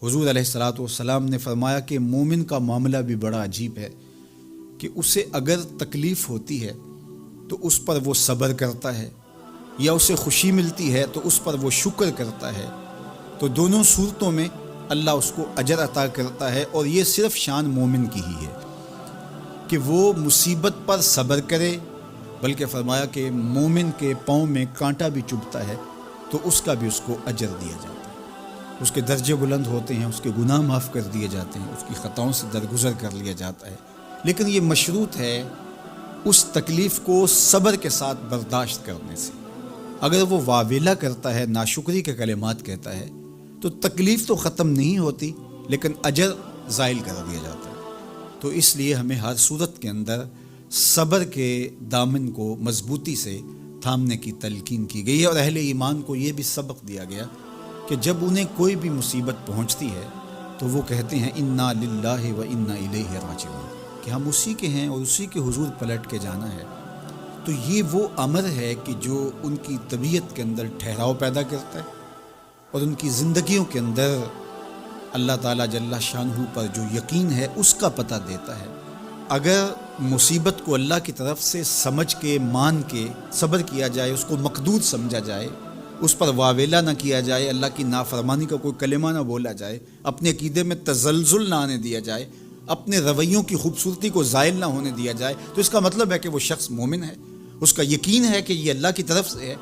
हुजूर अलैहिस्सलातु वस्सलाम ने फरमाया कि मोमिन का मामला भी बड़ा अजीब है कि उसे अगर तकलीफ़ होती है तो उस पर वो सब्र करता है, या उसे खुशी मिलती है तो उस पर वो शुक्र करता है। तो दोनों सूरतों में अल्लाह उसको अजर अता करता है। और ये सिर्फ़ शान मोमिन की ही है कि वो मुसीबत पर सब्र करे, बल्कि फरमाया कि मोमिन के पाँव में कांटा भी चुभता है तो उसका भी उसको अजर दिया जाता है, उसके दर्जे बुलंद होते हैं, उसके गुनाह माफ़ कर दिए जाते हैं, उसकी ख़ताओं से दरगुजर कर लिया जाता है। लेकिन ये मशरूत है उस तकलीफ़ को सब्र के साथ बर्दाश्त करने से। अगर वो वावेला करता है, नाशुक्री के कलिमात कहता है, तो तकलीफ़ तो ख़त्म नहीं होती लेकिन अजर ज़ाइल कर दिया जाता है। तो इसलिए हमें हर सूरत के अंदर सब्र के दामन को मजबूती से थामने की तलकीन की गई है। और अहले ईमान को ये भी सबक दिया गया कि जब उन्हें कोई भी मुसीबत पहुँचती है तो वो कहते हैं इन्ना लिल्लाहि व इन्ना इलैहि राजिऊन, कि हम उसी के हैं और उसी के हुजूर पलट के जाना है। तो ये वो अमर है कि जो उनकी तबीयत के अंदर ठहराव पैदा करता है और उनकी ज़िंदगियों के अंदर अल्लाह ताला जल्ला शानहू पर जो यकीन है उसका पता देता है। अगर मुसीबत को अल्लाह की तरफ से समझ के, मान के सब्र किया जाए, उसको मकदूर समझा जाए, उस पर वावेला ना किया जाए, अल्लाह की नाफरमानी का कोई कलिमा ना बोला जाए, अपने अकीदे में तज़ल्ज़ुल ना आने दिया जाए, अपने रवैयों की खूबसूरती को ज़ाइल ना होने दिया जाए, तो इसका मतलब है कि वो शख्स मोमिन है, उसका यकीन है कि ये अल्लाह की तरफ से है।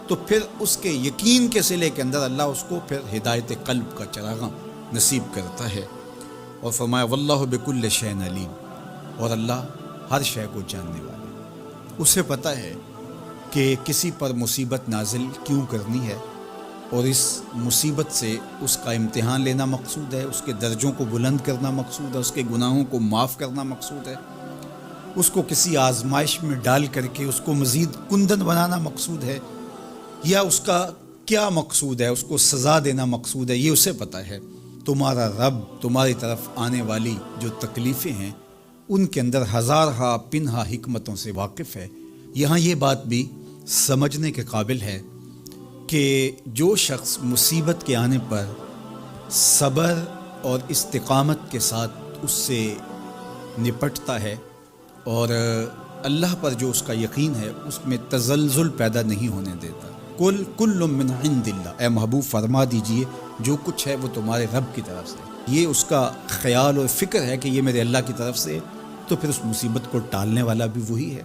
तो फिर उसके यकीन के सिले के अंदर अल्लाह उसको फिर हिदायत क़ल्ब का चराग़ा नसीब करता है। और फरमाया वल्लाहु बिकुल्लि शैइन अलीम, और अल्लाह हर शय को जानने वाला है। उसे पता है कि किसी पर मुसीबत नाजिल क्यों करनी है, और इस मुसीबत से उसका इम्तिहान लेना मकसूद है, उसके दर्जों को बुलंद करना मकसूद है, उसके गुनाहों को माफ़ करना मकसूद है, उसको किसी आजमाइश में डाल करके उसको मज़ीद कुंदन बनाना मकसूद है, या उसका क्या मकसूद है, उसको सज़ा देना मकसूद है, ये उसे पता है। तुम्हारा रब तुम्हारी तरफ आने वाली जो तकलीफ़ें हैं उनके अंदर हज़ारहा पिनहा हिकमतों से वाकिफ़ है। यहाँ ये बात भी समझने के काबिल है कि जो शख्स मुसीबत के आने पर सब्र और इस्तिक़ामत के साथ उससे निपटता है और अल्लाह पर जो उसका यकीन है उसमें तज़ल्ज़ुल पैदा नहीं होने देता। कुल्लु मिन इंदिल्लाह, ए महबूब फरमा दीजिए जो कुछ है वो तुम्हारे रब की तरफ से। ये उसका ख्याल और फ़िक्र है कि ये मेरे अल्लाह की तरफ से, तो फिर उस मुसीबत को टालने वाला भी वही है।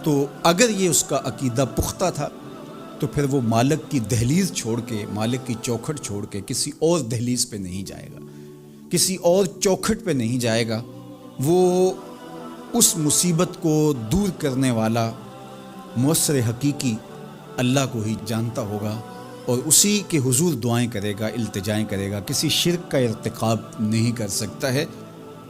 तो अगर ये उसका अकीदा पुख्ता था तो फिर वो मालिक की दहलीज़ छोड़ के, मालिक की चौखट छोड़ के किसी और दहलीज़ पे नहीं जाएगा, किसी और चौखट पे नहीं जाएगा। वो उस मुसीबत को दूर करने वाला मुअस्सिर हकीकी अल्लाह को ही जानता होगा और उसी के हुजूर दुआएं करेगा, इल्तिजाएं करेगा। किसी शिर्क का इर्तिकाब नहीं कर सकता है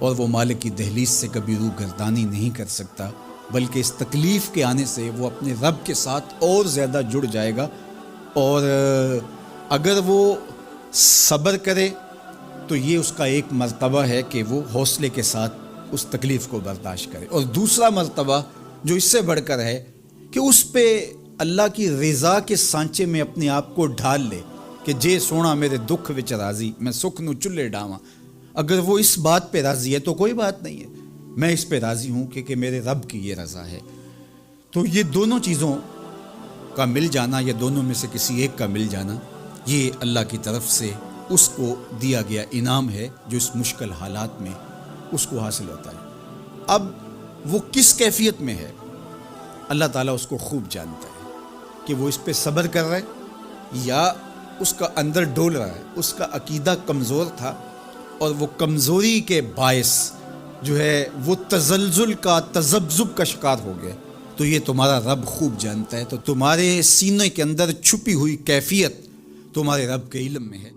और वो मालिक की दहलीज़ से कभी रूह गर्दानी नहीं कर सकता, बल्कि इस तकलीफ़ के आने से वो अपने रब के साथ और ज़्यादा जुड़ जाएगा। और अगर वो सब्र करे तो ये उसका एक मर्तबा है कि वो हौसले के साथ उस तकलीफ़ को बर्दाश्त करे। और दूसरा मर्तबा जो इससे बढ़कर है कि उस पे अल्लाह की रज़ा के सांचे में अपने आप को ढाल ले कि जे सोना मेरे दुख विच राज़ी, मैं सुख नू चुल्ले डावां। अगर वो इस बात पे राज़ी है तो कोई बात नहीं है, मैं इस पे राज़ी हूँ कि मेरे रब की ये रज़ा है। तो ये दोनों चीज़ों का मिल जाना, या दोनों में से किसी एक का मिल जाना, ये अल्लाह की तरफ से उसको दिया गया इनाम है जो इस मुश्किल हालात में उसको हासिल होता है। अब वो किस कैफियत में है अल्लाह ताला उसको खूब जानता है कि वो इस पे सब्र कर रहा है या उसका अंदर डोल रहा है। उसका अकीदा कमज़ोर था और वो कमज़ोरी के बायस जो है वो तज़ल्ज़ुल का, तज़ब्ज़ुब का शिकार हो गया। तो ये तुम्हारा रब खूब जानता है। तो तुम्हारे सीने के अंदर छुपी हुई कैफियत तुम्हारे रब के इल्म में है।